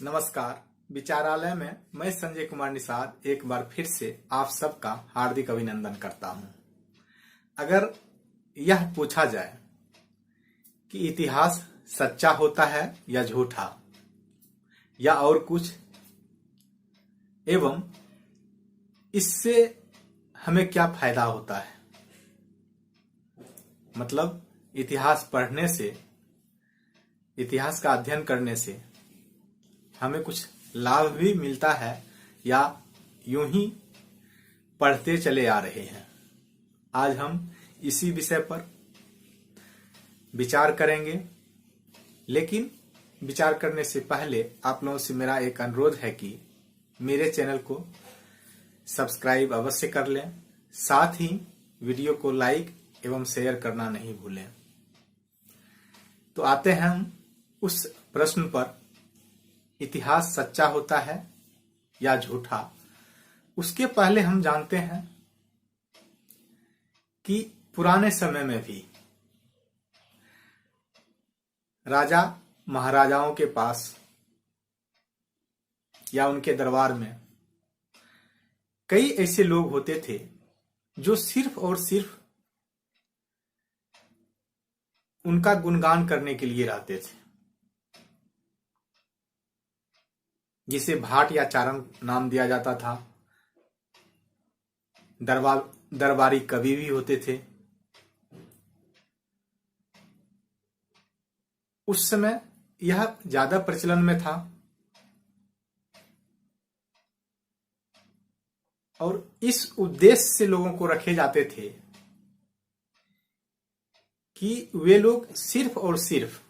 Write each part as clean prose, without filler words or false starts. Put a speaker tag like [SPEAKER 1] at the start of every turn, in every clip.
[SPEAKER 1] नमस्कार। विचारालय में मैं संजय कुमार निषाद एक बार फिर से आप सबका हार्दिक अभिनंदन करता हूं। अगर यह पूछा जाए कि इतिहास सच्चा होता है या झूठा या और कुछ, एवं इससे हमें क्या फायदा होता है, मतलब इतिहास पढ़ने से, इतिहास का अध्ययन करने से हमें कुछ लाभ भी मिलता है या यूं ही पढ़ते चले आ रहे हैं। आज हम इसी विषय पर विचार करेंगे, लेकिन विचार करने से पहले आप लोगों से मेरा एक अनुरोध है कि मेरे चैनल को सब्सक्राइब अवश्य कर लें, साथ ही वीडियो को लाइक एवं शेयर करना नहीं भूलें। तो आते हैं हम उस प्रश्न पर, इतिहास सच्चा होता है या झूठा। उसके पहले हम जानते हैं कि पुराने समय में भी राजा महाराजाओं के पास या उनके दरबार में कई ऐसे लोग होते थे जो सिर्फ और सिर्फ उनका गुणगान करने के लिए रहते थे, जिसे भाट या चारण नाम दिया जाता था। दरबारी कवि भी होते थे। उस समय यह ज्यादा प्रचलन में था और इस उद्देश्य से लोगों को रखे जाते थे कि वे लोग सिर्फ और सिर्फ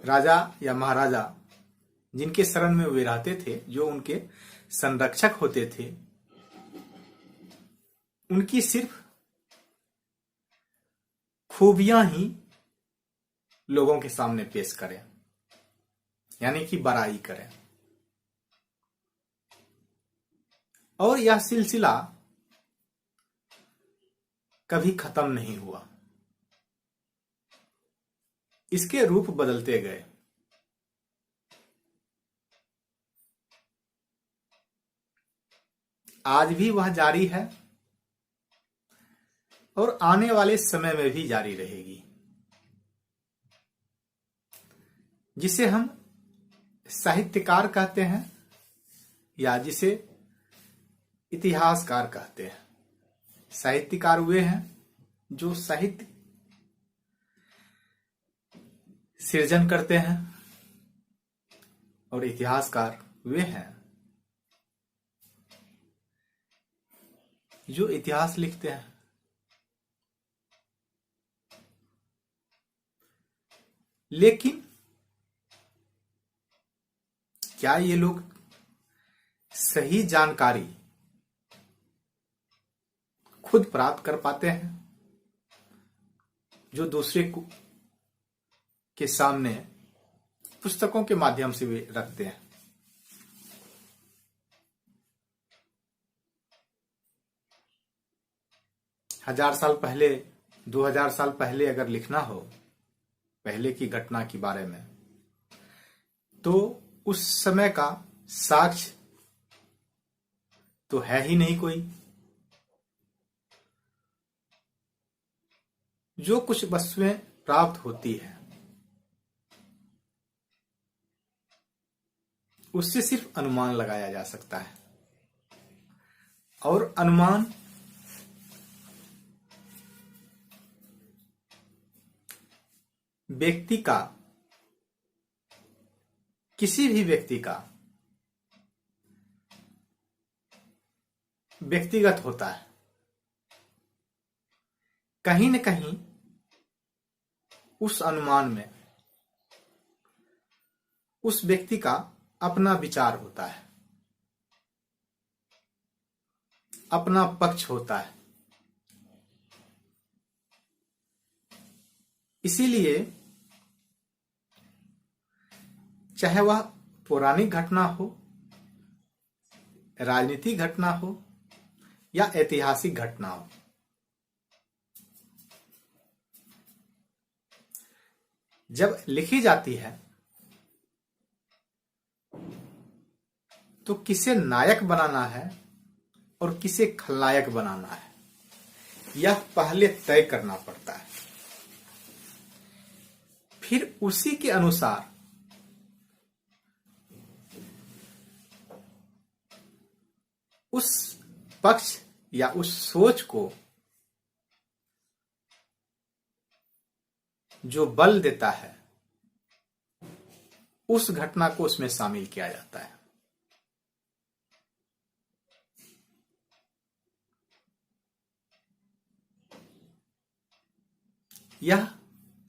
[SPEAKER 1] राजा या महाराजा जिनके शरण में वे रहते थे, जो उनके संरक्षक होते थे, उनकी सिर्फ खूबियां ही लोगों के सामने पेश करें, यानी कि बड़ाई करें। और यह सिलसिला कभी खत्म नहीं हुआ। इसके रूप बदलते गए। आज भी वह जारी है और आने वाले समय में भी जारी रहेगी, जिसे हम साहित्यकार कहते हैं या जिसे इतिहासकार कहते हैं। साहित्यकार वे हैं जो साहित्य सृजन करते हैं और इतिहासकार वे हैं जो इतिहास लिखते हैं। लेकिन क्या ये लोग सही जानकारी खुद प्राप्त कर पाते हैं, जो दूसरे के सामने पुस्तकों के माध्यम से वे रखते हैं? हजार साल पहले, 2000 साल पहले अगर लिखना हो पहले की घटना के बारे में, तो उस समय का साक्ष्य तो है ही नहीं कोई। जो कुछ वस्तुएं प्राप्त होती है उससे सिर्फ अनुमान लगाया जा सकता है, और अनुमान व्यक्ति का, किसी भी व्यक्ति का व्यक्तिगत होता है। कहीं न कहीं उस अनुमान में उस व्यक्ति का अपना विचार होता है, अपना पक्ष होता है। इसीलिए चाहे वह पौराणिक घटना हो, राजनीतिक घटना हो या ऐतिहासिक घटना हो, जब लिखी जाती है तो किसे नायक बनाना है और किसे खलनायक बनाना है, यह पहले तय करना पड़ता है। फिर उसी के अनुसार उस पक्ष या उस सोच को जो बल देता है, उस घटना को उसमें शामिल किया जाता है। यह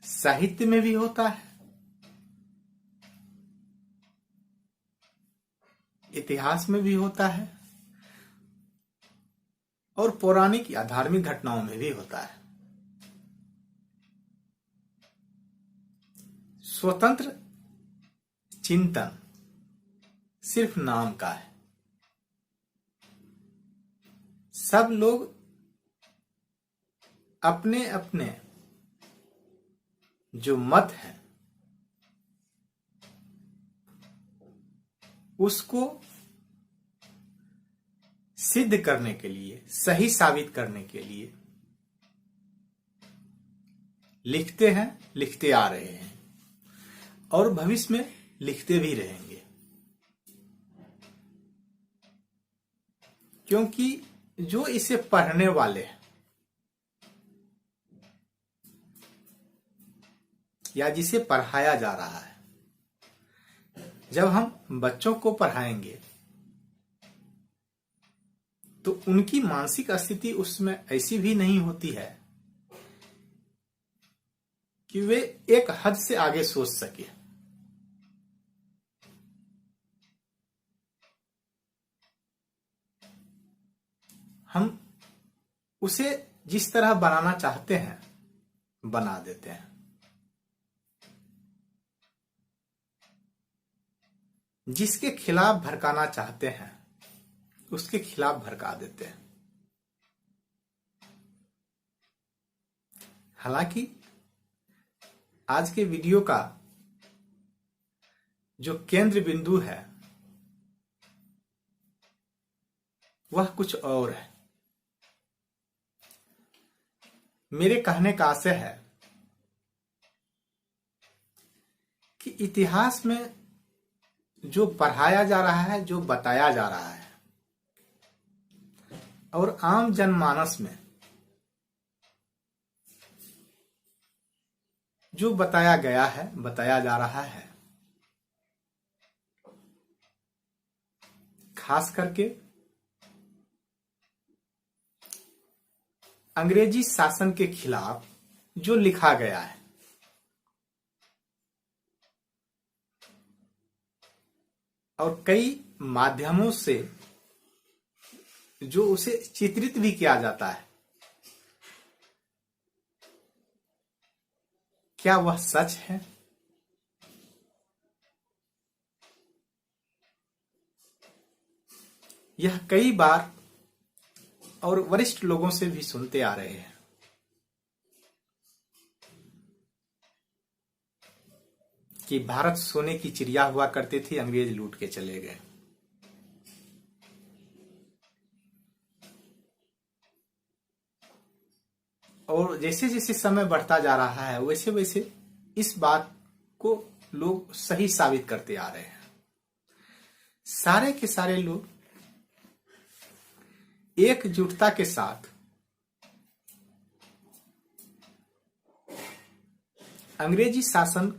[SPEAKER 1] साहित्य में भी होता है, इतिहास में भी होता है और पौराणिक या धार्मिक घटनाओं में भी होता है। स्वतंत्र चिंतन सिर्फ नाम का है। सब लोग अपने अपने जो मत है उसको सिद्ध करने के लिए, सही साबित करने के लिए लिखते हैं, लिखते आ रहे हैं और भविष्य में लिखते भी रहेंगे। क्योंकि जो इसे पढ़ने वाले हैं या जिसे पढ़ाया जा रहा है, जब हम बच्चों को पढ़ाएंगे तो उनकी मानसिक स्थिति उसमें ऐसी भी नहीं होती है कि वे एक हद से आगे सोच सके। हम उसे जिस तरह बनाना चाहते हैं बना देते हैं। जिसके खिलाफ भड़काना चाहते हैं उसके खिलाफ भड़का देते हैं। हालांकि आज के वीडियो का जो केंद्र बिंदु है वह कुछ और है। मेरे कहने का आशय है कि इतिहास में जो पढ़ाया जा रहा है, जो बताया जा रहा है और आम जनमानस में जो बताया गया है, बताया जा रहा है, खास करके अंग्रेजी शासन के खिलाफ जो लिखा गया है, और कई माध्यमों से जो उसे चित्रित भी किया जाता है, क्या वह सच है? यह कई बार और वरिष्ठ लोगों से भी सुनते आ रहे हैं कि भारत सोने की चिड़िया हुआ करती थी, अंग्रेज लूट के चले गए। और जैसे जैसे समय बढ़ता जा रहा है वैसे वैसे इस बात को लोग सही साबित करते आ रहे हैं। सारे के सारे लोग एकजुटता के साथ अंग्रेजी शासन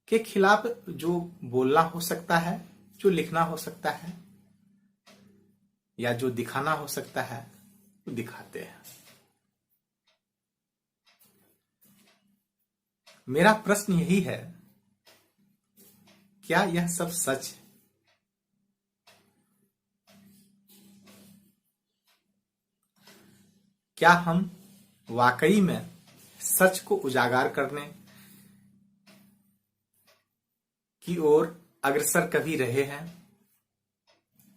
[SPEAKER 1] के खिलाफ जो बोलना हो सकता है, जो लिखना हो सकता है या जो दिखाना हो सकता है वो दिखाते हैं। मेरा प्रश्न यही है, क्या यह सब सच है? क्या हम वाकई में सच को उजागर करने की ओर अग्रसर कभी रहे हैं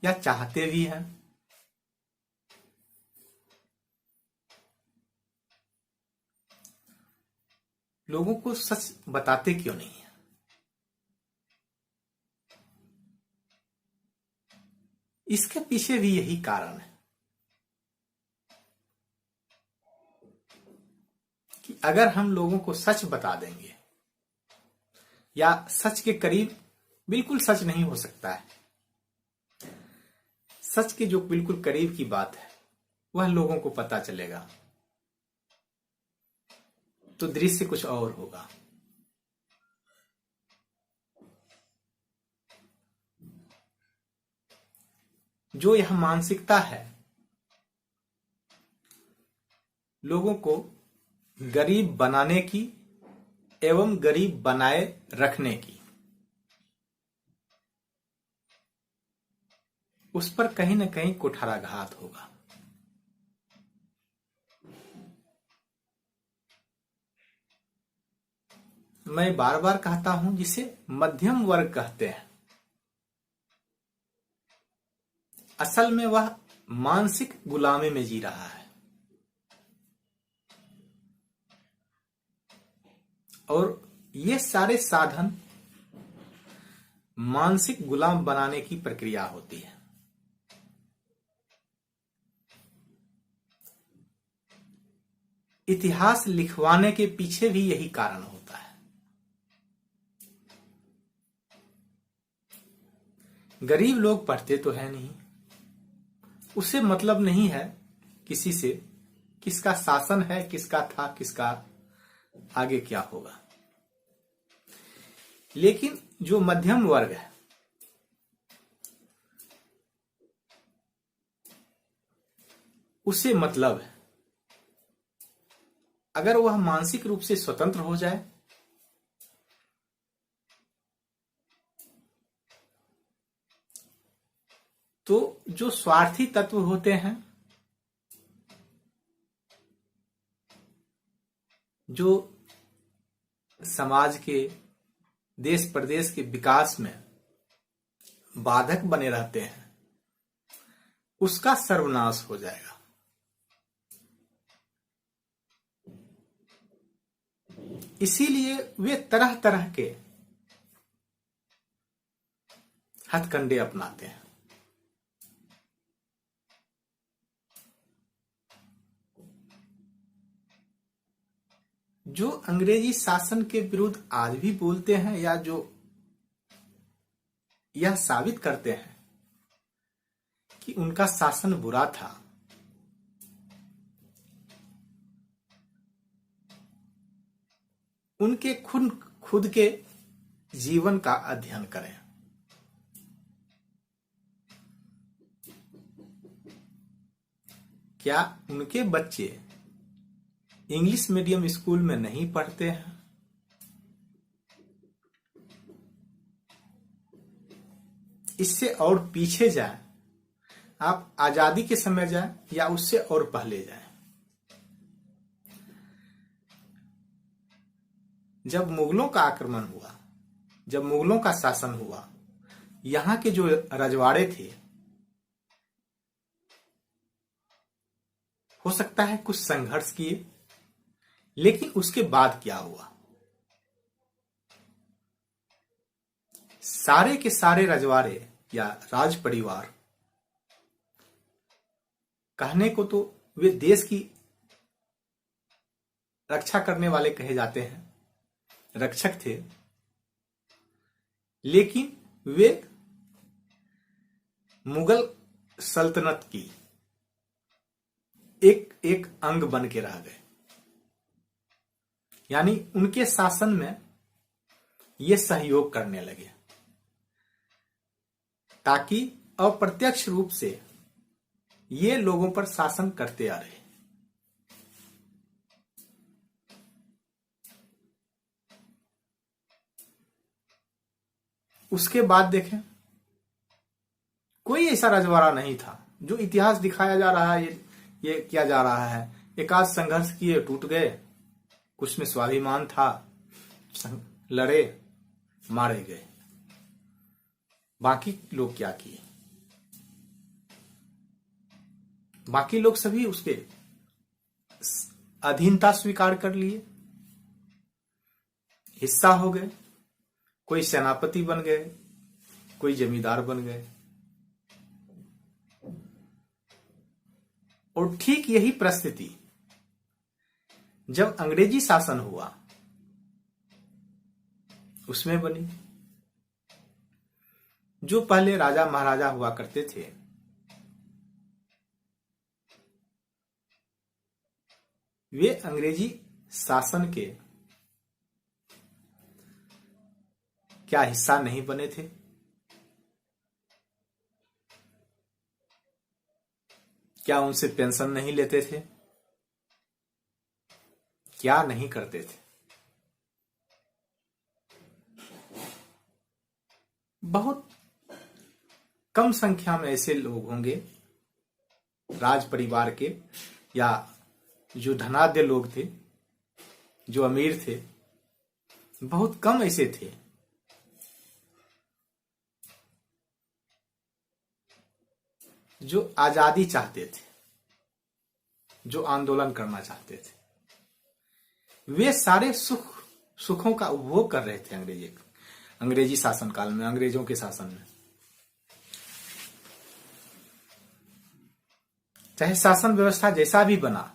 [SPEAKER 1] या चाहते भी हैं? लोगों को सच बताते क्यों नहीं है? इसके पीछे भी यही कारण है कि अगर हम लोगों को सच बता देंगे, या सच के करीब, बिल्कुल सच नहीं हो सकता है, सच के जो बिल्कुल करीब की बात है वह लोगों को पता चलेगा तो दृश्य कुछ और होगा। जो यह मानसिकता है लोगों को गरीब बनाने की एवं गरीब बनाए रखने की, उस पर कहीं न कहीं कुठाराघात होगा। मैं बार बार कहता हूं, जिसे मध्यम वर्ग कहते हैं, असल में वह मानसिक गुलामी में जी रहा है और ये सारे साधन मानसिक गुलाम बनाने की प्रक्रिया होती है। इतिहास लिखवाने के पीछे भी यही कारण होता है। गरीब लोग पढ़ते तो है नहीं, उसे मतलब नहीं है किसी से किसका शासन है, किसका था, किसका आगे क्या होगा। लेकिन जो मध्यम वर्ग है उसे मतलब है, अगर वह मानसिक रूप से स्वतंत्र हो जाए तो जो स्वार्थी तत्व होते हैं, जो समाज के, देश प्रदेश के विकास में बाधक बने रहते हैं, उसका सर्वनाश हो जाएगा। इसीलिए वे तरह तरह के हथकंडे अपनाते हैं। जो अंग्रेजी शासन के विरुद्ध आज भी बोलते हैं, या जो यह साबित करते हैं कि उनका शासन बुरा था, उनके खुद के जीवन का अध्ययन करें। क्या उनके बच्चे इंग्लिश मीडियम स्कूल में नहीं पढ़ते हैं? इससे और पीछे जाएं, आप आजादी के समय जाएं या उससे और पहले जाएं। जब मुगलों का आक्रमण हुआ, जब मुगलों का शासन हुआ, यहां के जो रजवाड़े थे, हो सकता है कुछ संघर्ष किए, लेकिन उसके बाद क्या हुआ? सारे के सारे रजवाड़े या राज परिवार, कहने को तो वे देश की रक्षा करने वाले कहे जाते हैं, रक्षक थे, लेकिन वे मुगल सल्तनत की एक एक अंग बन के रह गए। यानी उनके शासन में ये सहयोग करने लगे ताकि अप्रत्यक्ष रूप से ये लोगों पर शासन करते आ रहे। उसके बाद देखें, कोई ऐसा रजवाड़ा नहीं था। जो इतिहास दिखाया जा रहा है, ये किया जा रहा है, एक आध संघर्ष किए, टूट गए, कुछ में स्वाभिमान था, लड़े, मारे गए। बाकी लोग क्या किए? बाकी लोग सभी उसके अधीनता स्वीकार कर लिए। हिस्सा हो गए, कोई सेनापति बन गए, कोई जमींदार बन गए। और ठीक यही परिस्थिति जब अंग्रेजी शासन हुआ उसमें बनी। जो पहले राजा महाराजा हुआ करते थे, वे अंग्रेजी शासन के क्या हिस्सा नहीं बने थे? क्या उनसे पेंशन नहीं लेते थे? क्या नहीं करते थे? बहुत कम संख्या में ऐसे लोग होंगे राज परिवार के या जो धनाढ्य लोग थे, जो अमीर थे, बहुत कम ऐसे थे जो आजादी चाहते थे, जो आंदोलन करना चाहते थे। वे सारे सुखों का उपभोग कर रहे थे अंग्रेजी शासन काल में, अंग्रेजों के शासन में। चाहे शासन व्यवस्था जैसा भी बना,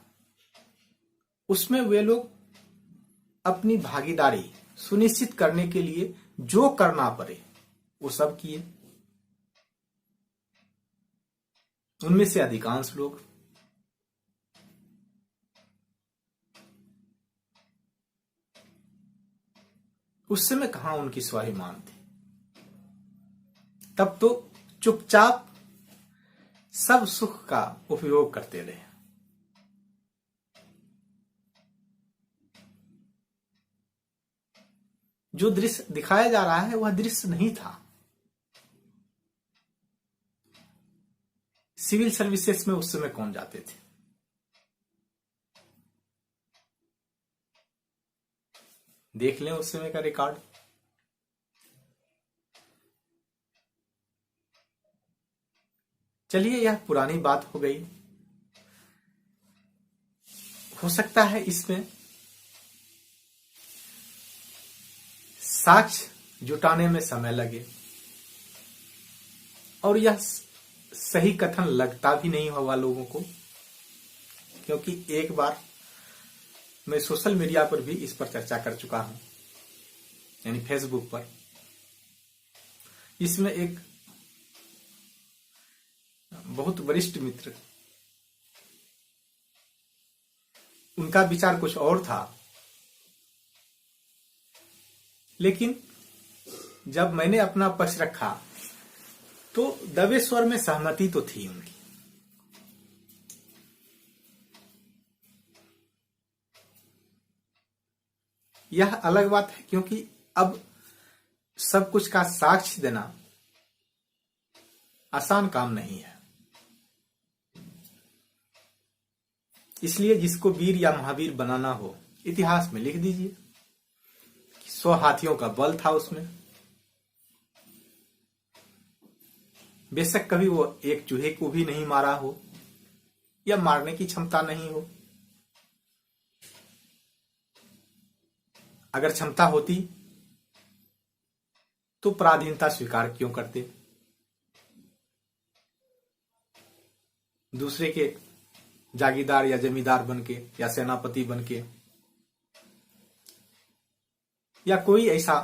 [SPEAKER 1] उसमें वे लोग अपनी भागीदारी सुनिश्चित करने के लिए जो करना पड़े वो सब किए। उनमें से अधिकांश लोग उस समय कहां उनकी स्वाभिमान थी। तब तो चुपचाप सब सुख का उपयोग करते रहे। जो दृश्य दिखाया जा रहा है वह दृश्य नहीं था। सिविल सर्विसेज में उस समय कौन जाते थे? देख लें उस समय का रिकॉर्ड। चलिए, यह पुरानी बात हो गई। हो सकता है इसमें साक्ष्य जुटाने में समय लगे और यह सही कथन लगता भी नहीं होगा लोगों को, क्योंकि एक बार मैं सोशल मीडिया पर भी इस पर चर्चा कर चुका हूं, यानी फेसबुक पर। इसमें एक बहुत वरिष्ठ मित्र, उनका विचार कुछ और था, लेकिन जब मैंने अपना पक्ष रखा तो दबे स्वर में सहमति तो थी उनकी। यह अलग बात है, क्योंकि अब सब कुछ का साक्ष्य देना आसान काम नहीं है। इसलिए जिसको वीर या महावीर बनाना हो, इतिहास में लिख दीजिए 100 हाथियों का बल था उसमें। बेशक कभी वो एक चूहे को भी नहीं मारा हो या मारने की क्षमता नहीं हो। अगर क्षमता होती तो पराधीनता स्वीकार क्यों करते? दूसरे के जागीरदार या जमींदार बनके या सेनापति बनके या कोई ऐसा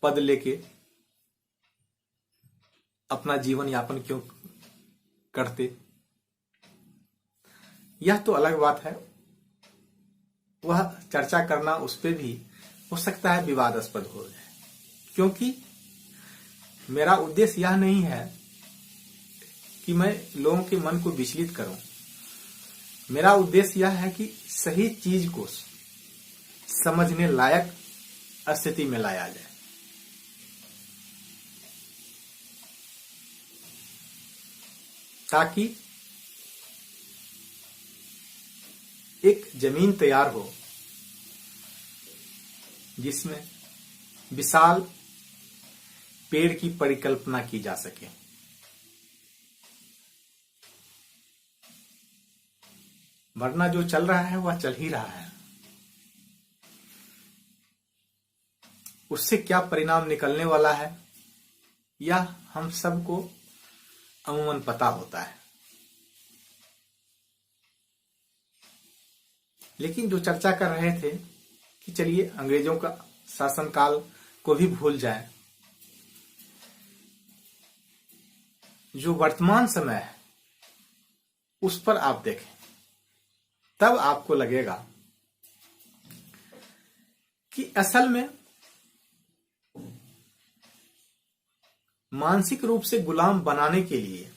[SPEAKER 1] पद लेके अपना जीवन यापन क्यों करते? यह तो अलग बात है। वह चर्चा करना उस पे भी हो सकता है विवादास्पद हो जाए, क्योंकि मेरा उद्देश्य यह नहीं है कि मैं लोगों के मन को विचलित करूं। मेरा उद्देश्य यह है कि सही चीज को समझने लायक स्थिति में लाया जाए। ताकि एक जमीन तैयार हो जिसमें विशाल पेड़ की परिकल्पना की जा सके। वरना जो चल रहा है वह चल ही रहा है। उससे क्या परिणाम निकलने वाला है यह हम सबको अमूमन पता होता है। लेकिन जो चर्चा कर रहे थे कि चलिए अंग्रेजों का शासनकाल को भी भूल जाए, जो वर्तमान समय है उस पर आप देखें, तब आपको लगेगा कि असल में मानसिक रूप से गुलाम बनाने के लिए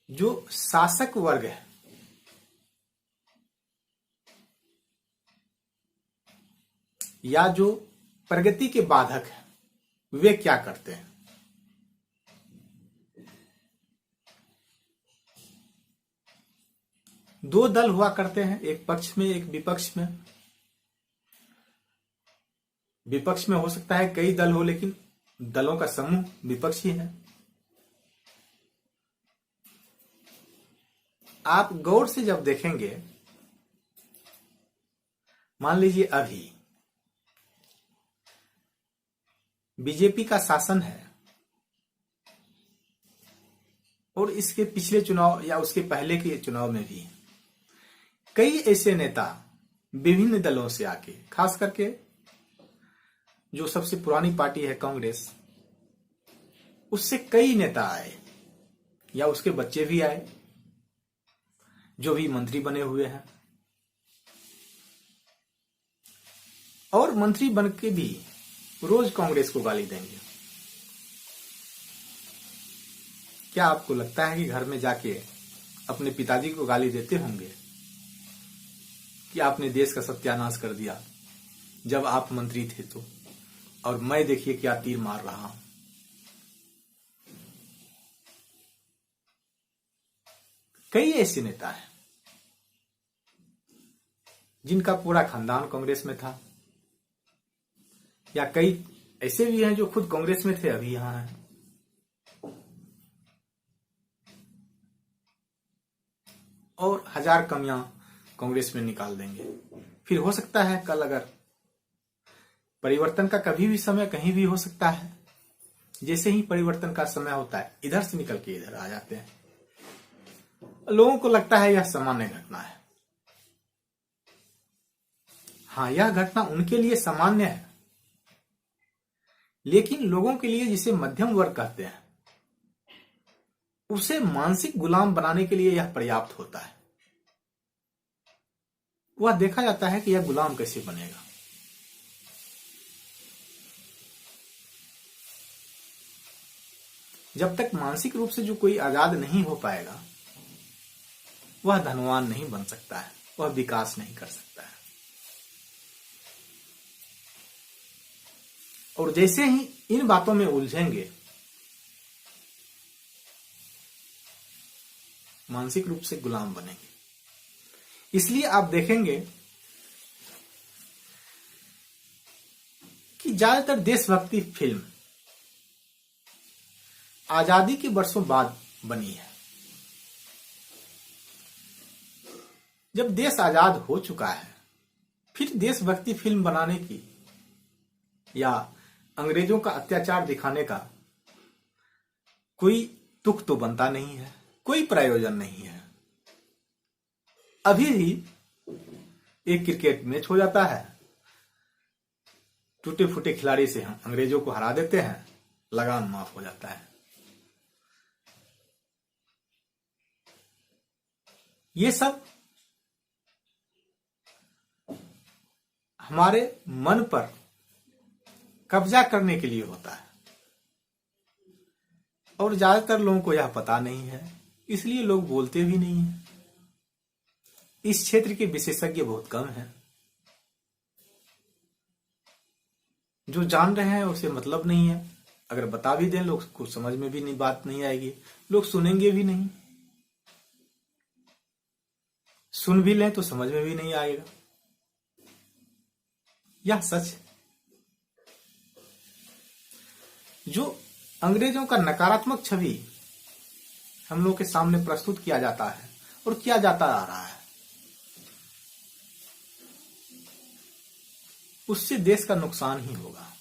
[SPEAKER 1] जो शासक वर्ग है या जो प्रगति के बाधक है वे क्या करते हैं। दो दल हुआ करते हैं, एक पक्ष में एक विपक्ष में। विपक्ष में हो सकता है कई दल हो, लेकिन दलों का समूह विपक्ष ही है। आप गौर से जब देखेंगे, मान लीजिए अभी बीजेपी का शासन है और इसके पिछले चुनाव या उसके पहले के चुनाव में भी कई ऐसे नेता विभिन्न दलों से आके, खास करके जो सबसे पुरानी पार्टी है कांग्रेस, उससे कई नेता आए या उसके बच्चे भी आए जो भी मंत्री बने हुए हैं, और मंत्री बन के भी रोज कांग्रेस को गाली देंगे। क्या आपको लगता है कि घर में जाके अपने पिताजी को गाली देते होंगे कि आपने देश का सत्यानाश कर दिया जब आप मंत्री थे तो, और मैं देखिए क्या तीर मार रहा हूं। कई ऐसे नेता हैं जिनका पूरा खानदान कांग्रेस में था, या कई ऐसे भी हैं जो खुद कांग्रेस में थे अभी यहां हैं। और हजार कमियां कांग्रेस में निकाल देंगे। फिर हो सकता है कल अगर परिवर्तन का कभी भी समय कहीं भी हो सकता है, जैसे ही परिवर्तन का समय होता है इधर से निकल के इधर आ जाते हैं। लोगों को लगता है यह सामान्य घटना है। हाँ, यह घटना उनके लिए सामान्य है, लेकिन लोगों के लिए जिसे मध्यम वर्ग कहते हैं उसे मानसिक गुलाम बनाने के लिए यह पर्याप्त होता है। वह देखा जाता है कि यह गुलाम कैसे बनेगा। जब तक मानसिक रूप से जो कोई आजाद नहीं हो पाएगा, वह धनवान नहीं बन सकता है, वह विकास नहीं कर सकता है। और जैसे ही इन बातों में उलझेंगे, मानसिक रूप से गुलाम बनेंगे। इसलिए आप देखेंगे कि ज्यादातर देशभक्ति फिल्म आजादी के वर्षों बाद बनी है। जब देश आजाद हो चुका है, फिर देशभक्ति फिल्म बनाने की या अंग्रेजों का अत्याचार दिखाने का कोई तुक तो बनता नहीं है, कोई प्रयोजन नहीं है। अभी भी एक क्रिकेट मैच हो जाता है, टूटे फूटे खिलाड़ी से हम अंग्रेजों को हरा देते हैं, लगान माफ हो जाता है। ये सब हमारे मन पर कब्जा करने के लिए होता है, और ज्यादातर लोगों को यह पता नहीं है, इसलिए लोग बोलते भी नहीं है। इस क्षेत्र के विशेषज्ञ बहुत कम हैं। जो जान रहे हैं उसे मतलब नहीं है। अगर बता भी दें, लोग को समझ में भी नहीं, बात नहीं आएगी, लोग सुनेंगे भी नहीं। सुन भी लें तो समझ में भी नहीं आएगा। यह सच है। जो अंग्रेजों का नकारात्मक छवि हम लोग के सामने प्रस्तुत किया जाता है और किया जाता आ रहा है, उससे देश का नुकसान ही होगा,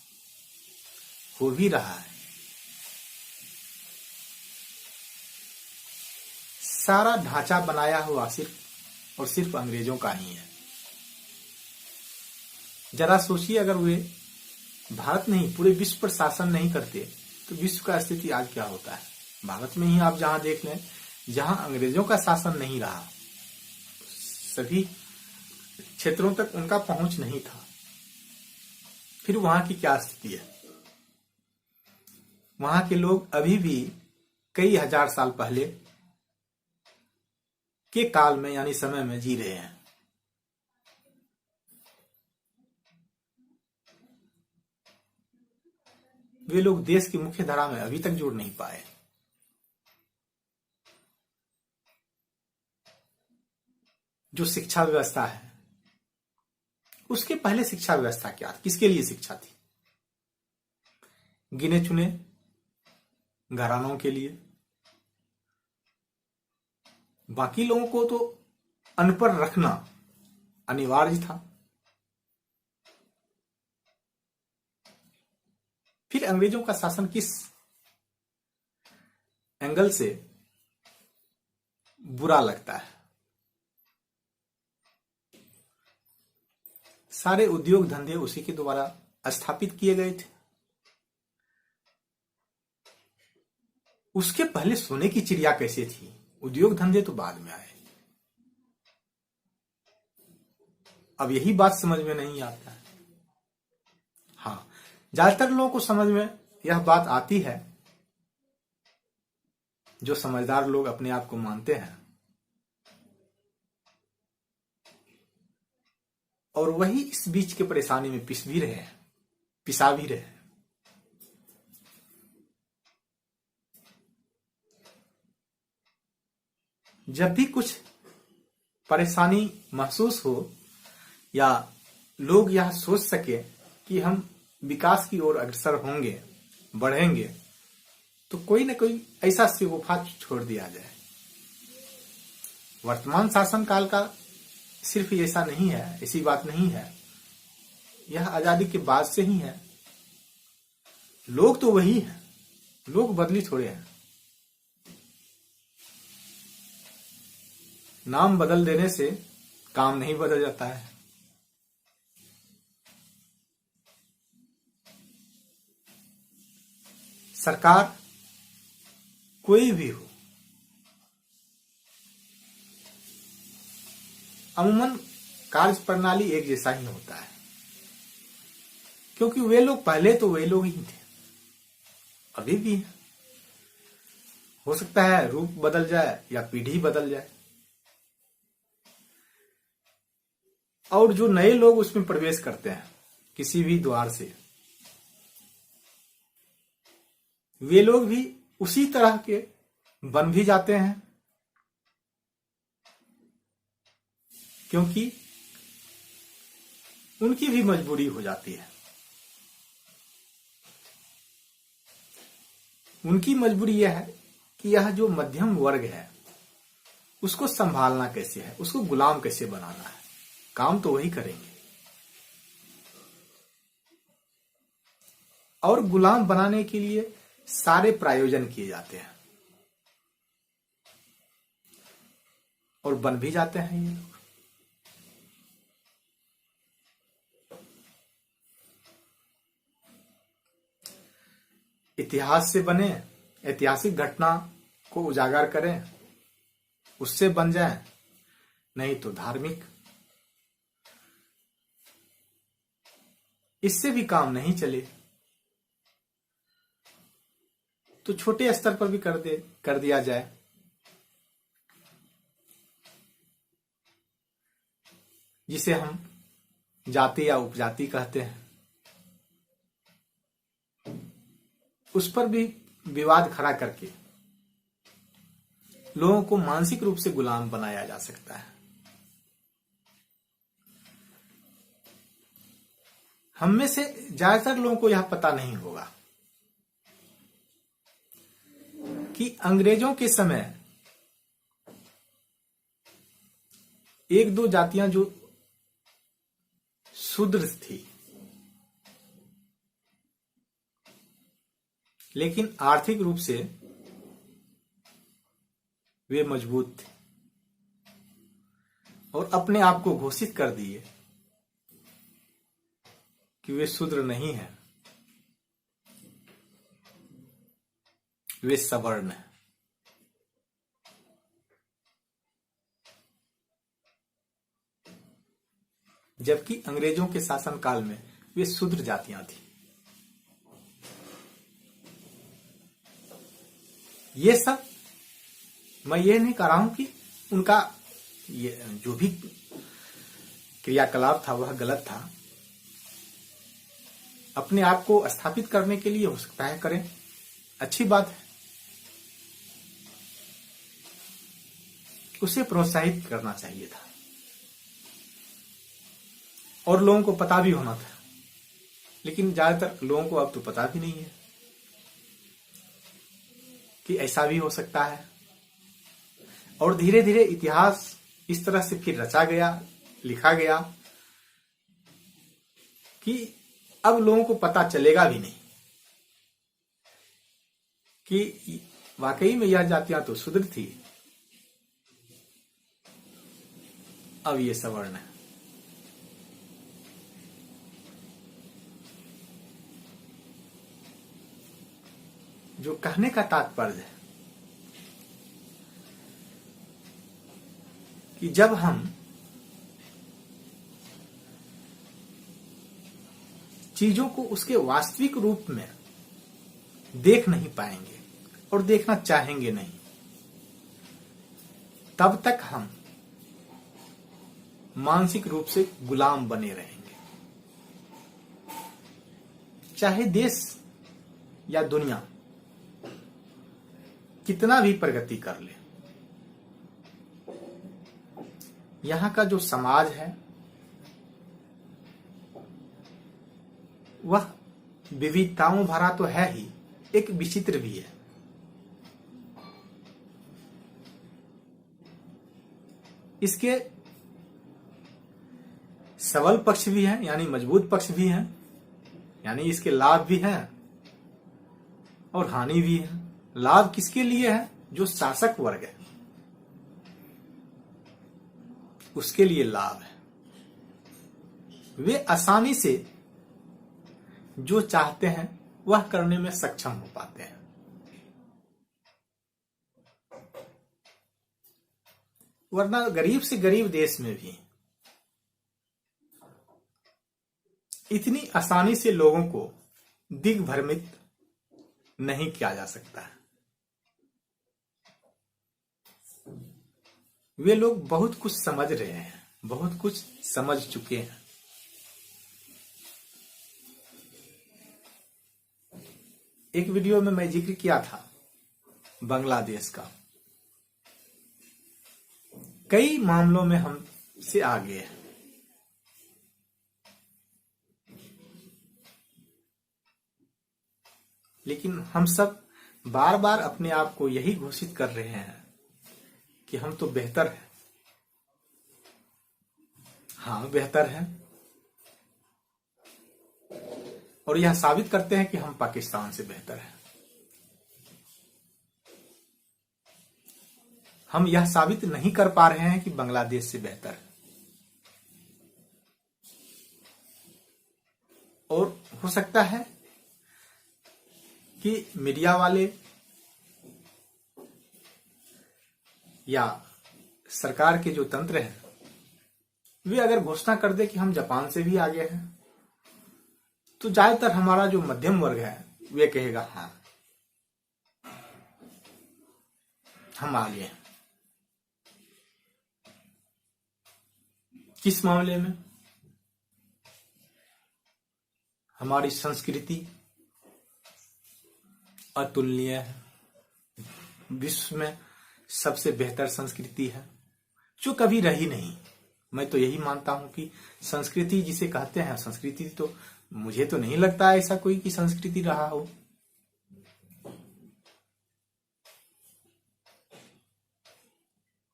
[SPEAKER 1] हो भी रहा है। सारा ढांचा बनाया हुआ सिर्फ और सिर्फ अंग्रेजों का ही है। जरा सोचिए, अगर वे भारत नहीं पूरे विश्व पर शासन नहीं करते तो विश्व का स्थिति आज क्या होता है। भारत में ही आप जहां देख लें, जहां अंग्रेजों का शासन नहीं रहा, सभी क्षेत्रों तक उनका पहुंच नहीं था, फिर वहां की क्या स्थिति है। वहां के लोग अभी भी कई हजार साल पहले के काल में यानी समय में जी रहे हैं। वे लोग देश की मुख्य धारा में अभी तक जुड़ नहीं पाए। जो शिक्षा व्यवस्था है, उसके पहले शिक्षा व्यवस्था क्या थी, किसके लिए शिक्षा थी? गिने चुने घरानों के लिए, बाकी लोगों को तो अनपढ़ रखना अनिवार्य था। फिर अंग्रेजों का शासन किस एंगल से बुरा लगता है? सारे उद्योग धंधे उसी के द्वारा स्थापित किए गए थे। उसके पहले सोने की चिड़िया कैसे थी? उद्योग धंधे तो बाद में आए। अब यही बात समझ में नहीं आता है। हाँ, ज्यादातर लोगों को समझ में यह बात आती है, जो समझदार लोग अपने आप को मानते हैं, और वही इस बीच के परेशानी में पिसा भी रहे हैं। जब भी कुछ परेशानी महसूस हो या लोग यह सोच सके कि हम विकास की ओर अग्रसर होंगे, बढ़ेंगे, तो कोई न कोई ऐसा शिगुफा छोड़ दिया जाए। वर्तमान शासन काल का सिर्फ ऐसा नहीं है, ऐसी बात नहीं है, यह आजादी के बाद से ही है। लोग तो वही हैं, लोग बदली थोड़े हैं। नाम बदल देने से काम नहीं बदल जाता है। सरकार कोई भी हो, अमूमन कार्य प्रणाली एक जैसा ही होता है, क्योंकि वे लोग पहले तो वे लोग ही थे, अभी भी है। हो सकता है रूप बदल जाए या पीढ़ी बदल जाए, और जो नए लोग उसमें प्रवेश करते हैं किसी भी द्वार से, वे लोग भी उसी तरह के बन भी जाते हैं, क्योंकि उनकी भी मजबूरी हो जाती है। उनकी मजबूरी यह है कि यह जो मध्यम वर्ग है उसको संभालना कैसे है, उसको गुलाम कैसे बनाना है। काम तो वही करेंगे, और गुलाम बनाने के लिए सारे प्रायोजन किए जाते हैं, और बन भी जाते हैं ये लोग। इतिहास से बने, ऐतिहासिक घटना को उजागर करें, उससे बन जाए, नहीं तो धार्मिक। इससे भी काम नहीं चले तो छोटे स्तर पर भी कर दिया जाए। जिसे हम जाति या उपजाति कहते हैं, उस पर भी विवाद खड़ा करके लोगों को मानसिक रूप से गुलाम बनाया जा सकता है। हम में से ज्यादातर लोगों को यह पता नहीं होगा कि अंग्रेजों के समय एक दो जातियां जो शूद्र थी लेकिन आर्थिक रूप से वे मजबूत थे और अपने आप को घोषित कर दिए कि वे शूद्र नहीं हैं, वे सवर्ण हैं। जबकि अंग्रेजों के शासनकाल में वे शूद्र जातियां थी। ये सब मैं ये नहीं कह रहा हूं कि उनका ये जो भी क्रियाकलाप था वह गलत था। अपने आप को स्थापित करने के लिए हो सकता है करें, अच्छी बात है, उसे प्रोत्साहित करना चाहिए था और लोगों को पता भी होना था। लेकिन ज्यादातर लोगों को अब तो पता भी नहीं है कि ऐसा भी हो सकता है। और धीरे धीरे इतिहास इस तरह से फिर रचा गया, लिखा गया कि अब लोगों को पता चलेगा भी नहीं कि वाकई में यह जातियां तो शूद्र थी, अब ये सवर्ण है। जो कहने का तात्पर्य है कि जब हम चीजों को उसके वास्तविक रूप में देख नहीं पाएंगे और देखना चाहेंगे नहीं, तब तक हम मानसिक रूप से गुलाम बने रहेंगे। चाहे देश या दुनिया कितना भी प्रगति कर ले, यहां का जो समाज है वह विविधताओं भरा तो है ही, एक विचित्र भी है। इसके सबल पक्ष भी हैं, यानी मजबूत पक्ष भी हैं, यानी इसके लाभ भी हैं और हानि भी है। लाभ किसके लिए है? जो शासक वर्ग है उसके लिए लाभ है। वे आसानी से जो चाहते हैं वह करने में सक्षम हो पाते हैं। वरना गरीब से गरीब देश में भी इतनी आसानी से लोगों को दिग्भ्रमित नहीं किया जा सकता है। वे लोग बहुत कुछ समझ रहे हैं, बहुत कुछ समझ चुके हैं। एक वीडियो में मैं जिक्र किया था बांग्लादेश का, कई मामलों में हमसे आगे है। लेकिन हम सब बार बार अपने आप को यही घोषित कर रहे हैं कि हम तो बेहतर हैं। हाँ, बेहतर हैं और यह साबित करते हैं कि हम पाकिस्तान से बेहतर हैं। हम यह साबित नहीं कर पा रहे हैं कि बांग्लादेश से बेहतर है। और हो सकता है कि मीडिया वाले या सरकार के जो तंत्र हैं वे अगर घोषणा कर दे कि हम जापान से भी आगे हैं, तो ज्यादातर हमारा जो मध्यम वर्ग है वे कहेगा हाँ हम आगे हैं। किस मामले में? हमारी संस्कृति अतुलनीय है, विश्व में सबसे बेहतर संस्कृति है जो कभी रही नहीं। मैं तो यही मानता हूं कि संस्कृति जिसे कहते हैं, संस्कृति तो मुझे तो नहीं लगता ऐसा कोई कि संस्कृति रहा हो।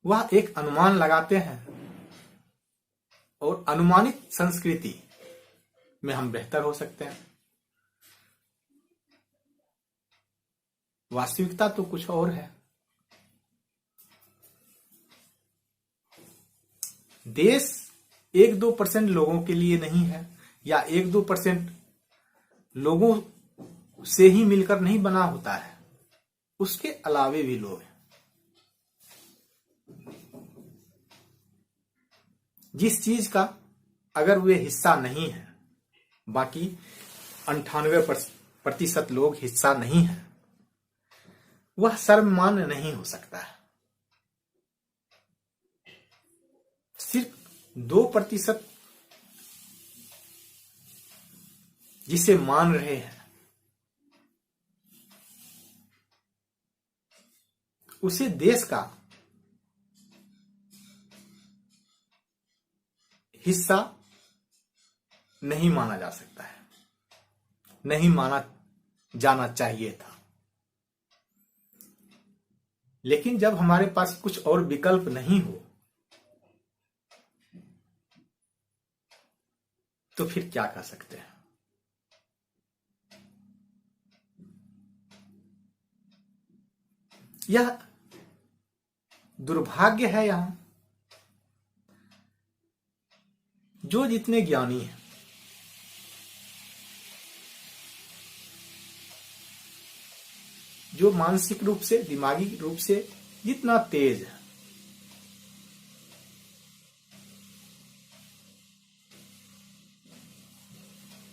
[SPEAKER 1] वह एक अनुमान लगाते हैं और अनुमानित संस्कृति में हम बेहतर हो सकते हैं। वास्तविकता तो कुछ और है। देश 1-2% लोगों के लिए नहीं है, या 1-2% लोगों से ही मिलकर नहीं बना होता है, उसके अलावे भी लोग हैं। जिस चीज का अगर वे हिस्सा नहीं है, बाकी 98% लोग हिस्सा नहीं है, वह सर्वमान्य नहीं हो सकता है। सिर्फ 2% जिसे मान रहे हैं, उसे देश का हिस्सा नहीं माना जा सकता है, नहीं माना जाना चाहिए था। लेकिन जब हमारे पास कुछ और विकल्प नहीं हो, तो फिर क्या कर सकते हैं। यह दुर्भाग्य है यहां, जो जितने ज्ञानी हैं, जो मानसिक रूप से, दिमागी रूप से जितना तेज है,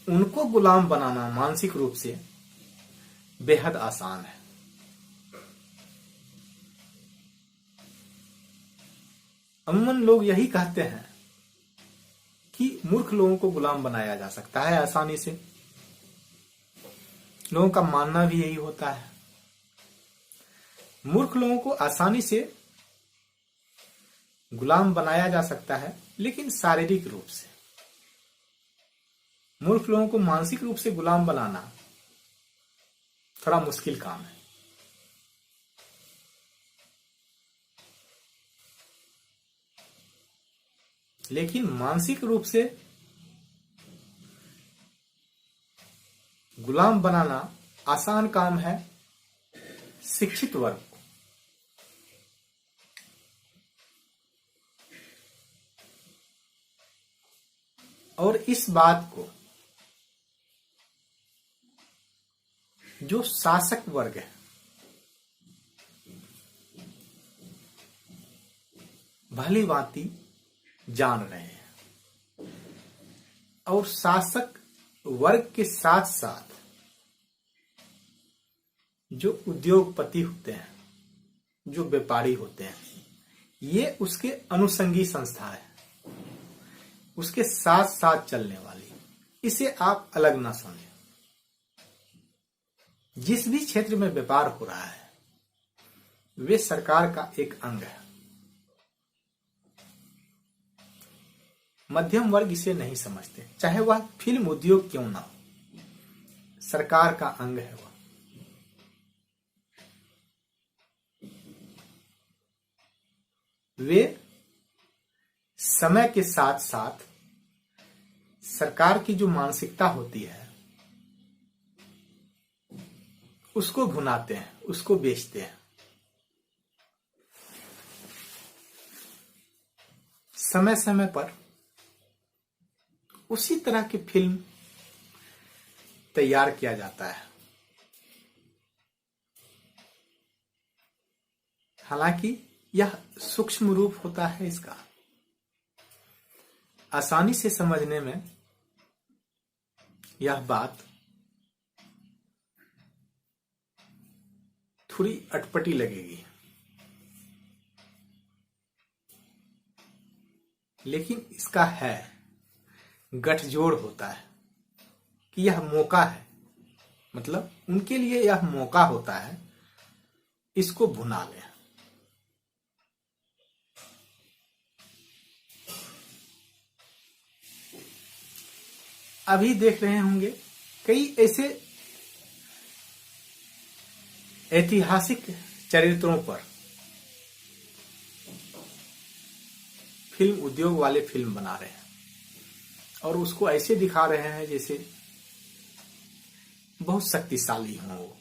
[SPEAKER 1] उनको गुलाम बनाना मानसिक रूप से बेहद आसान है। अमूमन लोग यही कहते हैं कि मूर्ख लोगों को गुलाम बनाया जा सकता है आसानी से। लोगों का मानना भी यही होता है। मूर्ख लोगों को आसानी से गुलाम बनाया जा सकता है, लेकिन शारीरिक रूप से। मूर्ख लोगों को मानसिक रूप से गुलाम बनाना थोड़ा मुश्किल काम है। लेकिन मानसिक रूप से गुलाम बनाना आसान काम है शिक्षित वर्ग को। और इस बात को जो शासक वर्ग है भली भांति जान रहे हैं, और शासक वर्ग के साथ साथ जो उद्योगपति होते हैं, जो व्यापारी होते हैं, ये उसके अनुषंगी संस्था है, उसके साथ साथ चलने वाली। इसे आप अलग ना समझें। जिस भी क्षेत्र में व्यापार हो रहा है, वे सरकार का एक अंग है। मध्यम वर्ग इसे नहीं समझते, चाहे वह फिल्म उद्योग क्यों ना हो, सरकार का अंग है वह। वे समय के साथ साथ सरकार की जो मानसिकता होती है उसको भुनाते हैं, उसको बेचते हैं। समय समय पर उसी तरह की फिल्म तैयार किया जाता है। हालांकि यह सूक्ष्म रूप होता है इसका। आसानी से समझने में यह बात थोड़ी अटपटी लगेगी, लेकिन इसका है गठजोड़ होता है कि यह मौका है, मतलब उनके लिए यह मौका होता है, इसको भुना लें। अभी देख रहे होंगे कई ऐसे ऐतिहासिक चरित्रों पर फिल्म उद्योग वाले फिल्म बना रहे हैं और उसको ऐसे दिखा रहे हैं जैसे बहुत शक्तिशाली हो,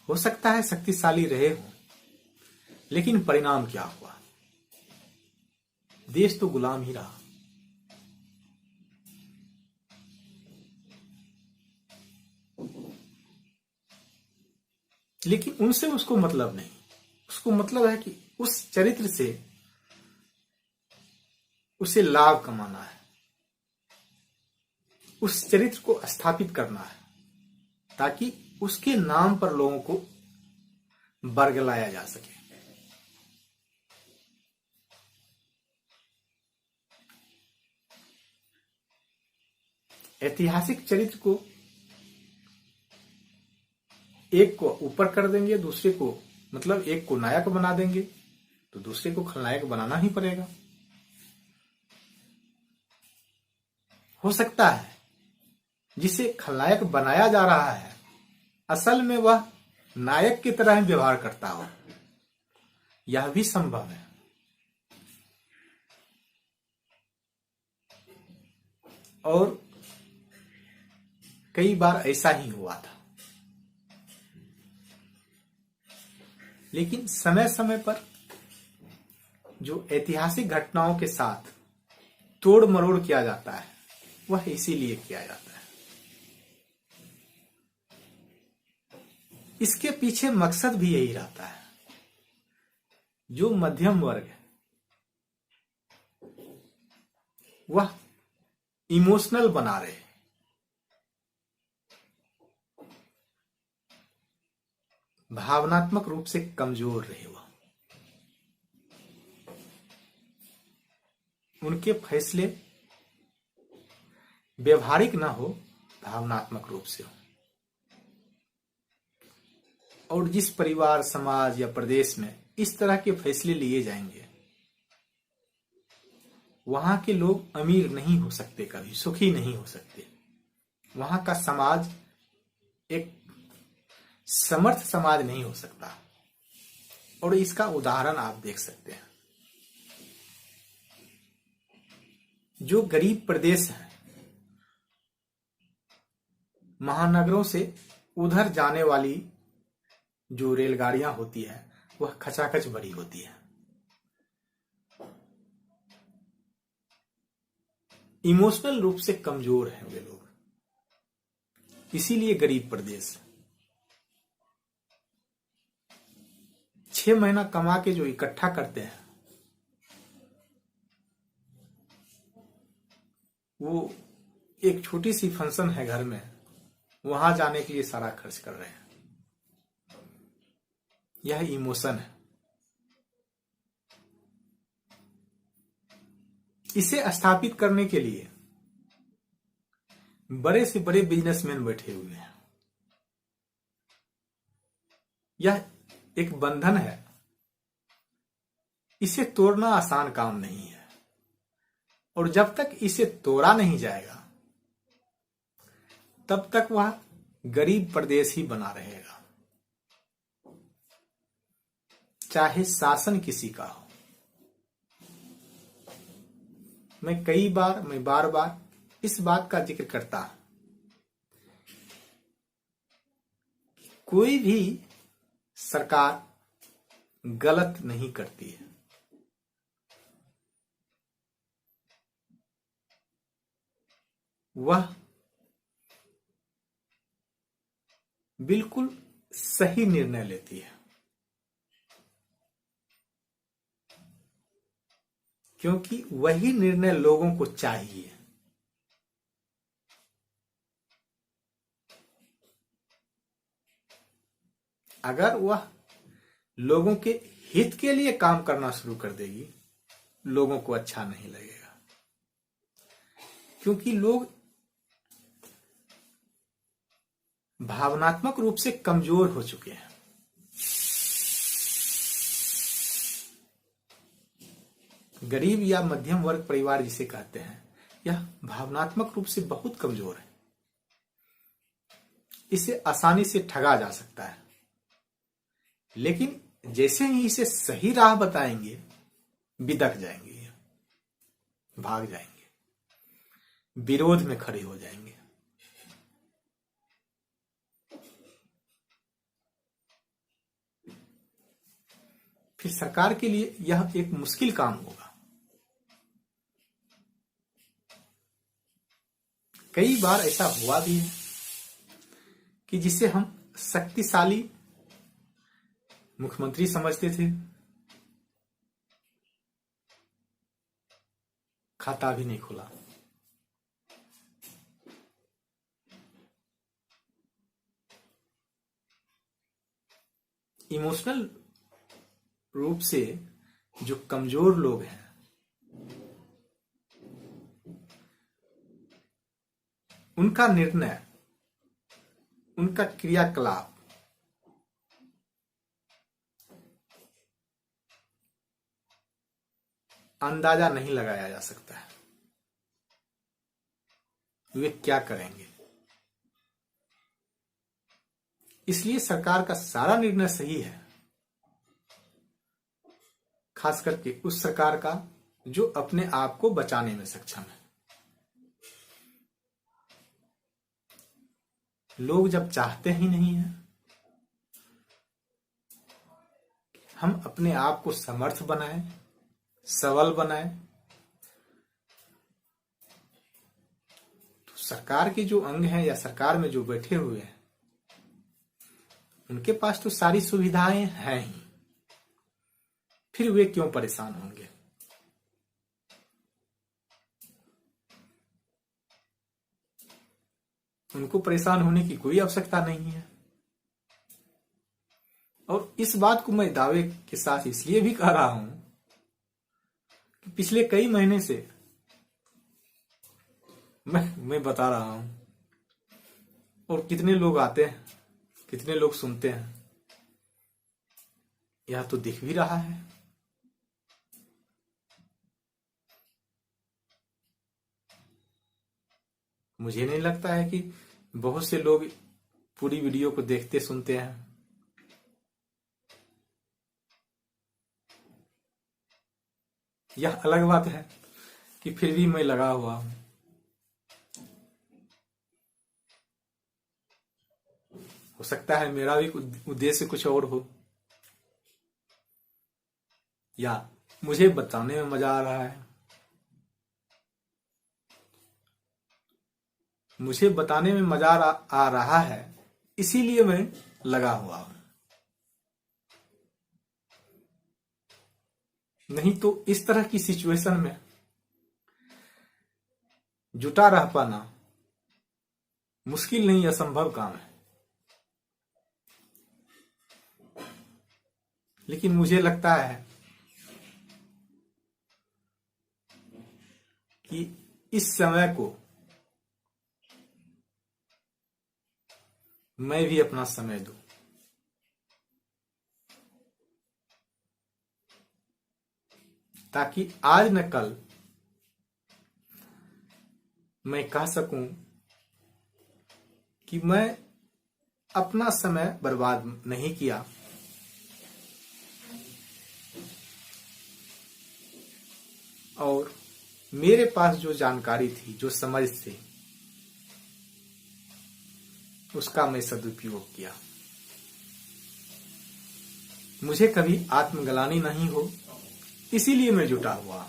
[SPEAKER 1] हो सकता है शक्तिशाली रहे हो, लेकिन परिणाम क्या हुआ? देश तो गुलाम ही रहा। लेकिन उनसे उसको मतलब नहीं, उसको मतलब है कि उस चरित्र से उसे लाभ कमाना है, उस चरित्र को स्थापित करना है, ताकि उसके नाम पर लोगों को बरगलाया जा सके। ऐतिहासिक चरित्र को एक को ऊपर कर देंगे, दूसरे को मतलब एक को नायक बना देंगे तो दूसरे को खलनायक बनाना ही पड़ेगा। हो सकता है जिसे खलनायक बनाया जा रहा है असल में वह नायक की तरह ही व्यवहार करता हो, यह भी संभव है। और कई बार ऐसा ही हुआ था। लेकिन समय समय पर जो ऐतिहासिक घटनाओं के साथ तोड़ मरोड़ किया जाता है वह इसीलिए किया जाता है। इसके पीछे मकसद भी यही रहता है, जो मध्यम वर्ग है वह इमोशनल बना रहे, भावनात्मक रूप से कमजोर रहे, वह उनके फैसले व्यवहारिक ना हो, भावनात्मक रूप से हो। और जिस परिवार, समाज या प्रदेश में इस तरह के फैसले लिए जाएंगे वहां के लोग अमीर नहीं हो सकते, कभी सुखी नहीं हो सकते। वहां का समाज एक समर्थ समाज नहीं हो सकता। और इसका उदाहरण आप देख सकते हैं, जो गरीब प्रदेश है, महानगरों से उधर जाने वाली जो रेलगाड़ियां होती है वह खचाखच भरी होती है। इमोशनल रूप से कमजोर हैं वे लोग, इसीलिए गरीब प्रदेश। 6 महीना कमा के जो इकट्ठा करते हैं वो एक छोटी सी फंक्शन है घर में, वहां जाने के लिए सारा खर्च कर रहे हैं। यह इमोशन है। इसे स्थापित करने के लिए बड़े से बड़े बिजनेसमैन बैठे हुए हैं। यह एक बंधन है, इसे तोड़ना आसान काम नहीं है। और जब तक इसे तोड़ा नहीं जाएगा तब तक वह गरीब प्रदेश ही बना रहेगा, चाहे शासन किसी का हो। मैं बार बार इस बात का जिक्र करता हूं, कोई भी सरकार गलत नहीं करती है। वह बिल्कुल सही निर्णय लेती है, क्योंकि वही निर्णय लोगों को चाहिए। अगर वह लोगों के हित के लिए काम करना शुरू कर देगी, लोगों को अच्छा नहीं लगेगा, क्योंकि लोग भावनात्मक रूप से कमजोर हो चुके हैं। गरीब या मध्यम वर्ग परिवार जिसे कहते हैं, यह भावनात्मक रूप से बहुत कमजोर है। इसे आसानी से ठगा जा सकता है, लेकिन जैसे ही इसे सही राह बताएंगे बिदक जाएंगे, भाग जाएंगे, विरोध में खड़े हो जाएंगे। फिर सरकार के लिए यह एक मुश्किल काम होगा। कई बार ऐसा हुआ भी है कि जिसे हम शक्तिशाली मुख्यमंत्री समझते थे, खाता भी नहीं खुला। इमोशनल रूप से जो कमजोर लोग हैं, उनका निर्णय, उनका क्रियाकलाप अंदाजा नहीं लगाया जा सकता है, वे क्या करेंगे। इसलिए सरकार का सारा निर्णय सही है, खास करके उस सरकार का जो अपने आप को बचाने में सक्षम है। लोग जब चाहते ही नहीं है हम अपने आप को समर्थ बनाएं, सबल बनाएं, तो सरकार के जो अंग हैं या सरकार में जो बैठे हुए हैं, उनके पास तो सारी सुविधाएं हैं ही, फिर वे क्यों परेशान होंगे। उनको परेशान होने की कोई आवश्यकता नहीं है। और इस बात को मैं दावे के साथ इसलिए भी कह रहा हूं कि पिछले कई महीने से मैं बता रहा हूं, और कितने लोग आते हैं, कितने लोग सुनते हैं, यह तो दिख भी रहा है। मुझे नहीं लगता है कि बहुत से लोग पूरी वीडियो को देखते सुनते हैं। यह अलग बात है कि फिर भी मैं लगा हुआ हूं। हो सकता है मेरा भी उद्देश्य कुछ और हो, या मुझे बताने में मजा आ रहा है, मुझे बताने में मजा आ रहा है, इसीलिए मैं लगा हुआ हूं। नहीं तो इस तरह की सिचुएशन में जुटा रह पाना मुश्किल नहीं, असंभव काम है। लेकिन मुझे लगता है कि इस समय को मैं भी अपना समय दूं, ताकि आज न कल मैं कह सकूं कि मैं अपना समय बर्बाद नहीं किया, और मेरे पास जो जानकारी थी, जो समझ थी, उसका मैं सदुपयोग किया। मुझे कभी आत्मग्लानि नहीं हो, इसीलिए मैं जुटा हुआ।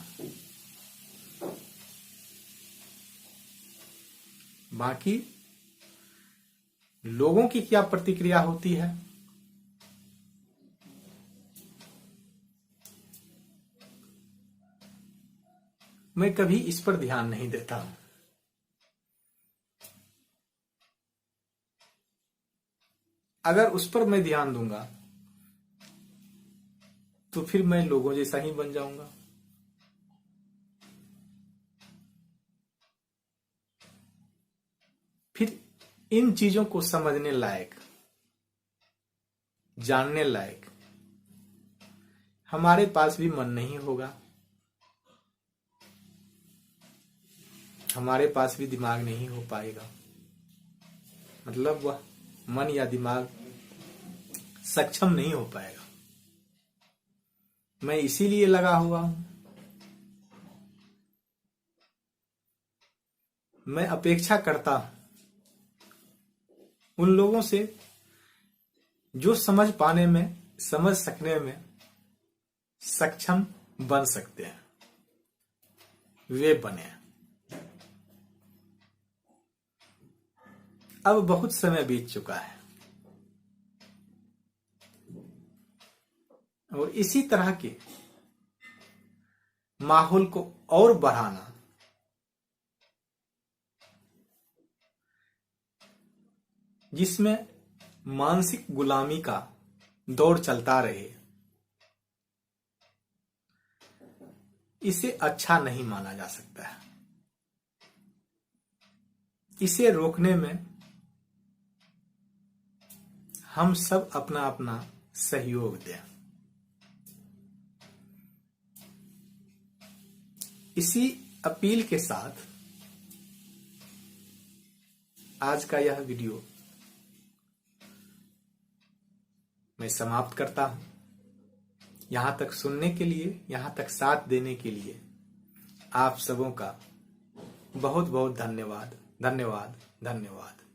[SPEAKER 1] बाकी लोगों की क्या प्रतिक्रिया होती है, मैं कभी इस पर ध्यान नहीं देता हूं। अगर उस पर मैं ध्यान दूंगा तो फिर मैं लोगों जैसा ही बन जाऊंगा। फिर इन चीजों को समझने लायक, जानने लायक हमारे पास भी मन नहीं होगा, हमारे पास भी दिमाग नहीं हो पाएगा। मतलब वह मन या दिमाग सक्षम नहीं हो पाएगा। मैं इसीलिए लगा हुआ हूं। मैं अपेक्षा करता हूं उन लोगों से जो समझ पाने में, समझ सकने में सक्षम बन सकते हैं, वे बने। अब बहुत समय बीत चुका है और इसी तरह के माहौल को और बढ़ाना, जिसमें मानसिक गुलामी का दौर चलता रहे, इसे अच्छा नहीं माना जा सकता है। इसे रोकने में हम सब अपना अपना सहयोग दें। इसी अपील के साथ आज का यह वीडियो मैं समाप्त करता हूं। यहां तक सुनने के लिए, यहां तक साथ देने के लिए आप सबों का बहुत बहुत धन्यवाद, धन्यवाद, धन्यवाद।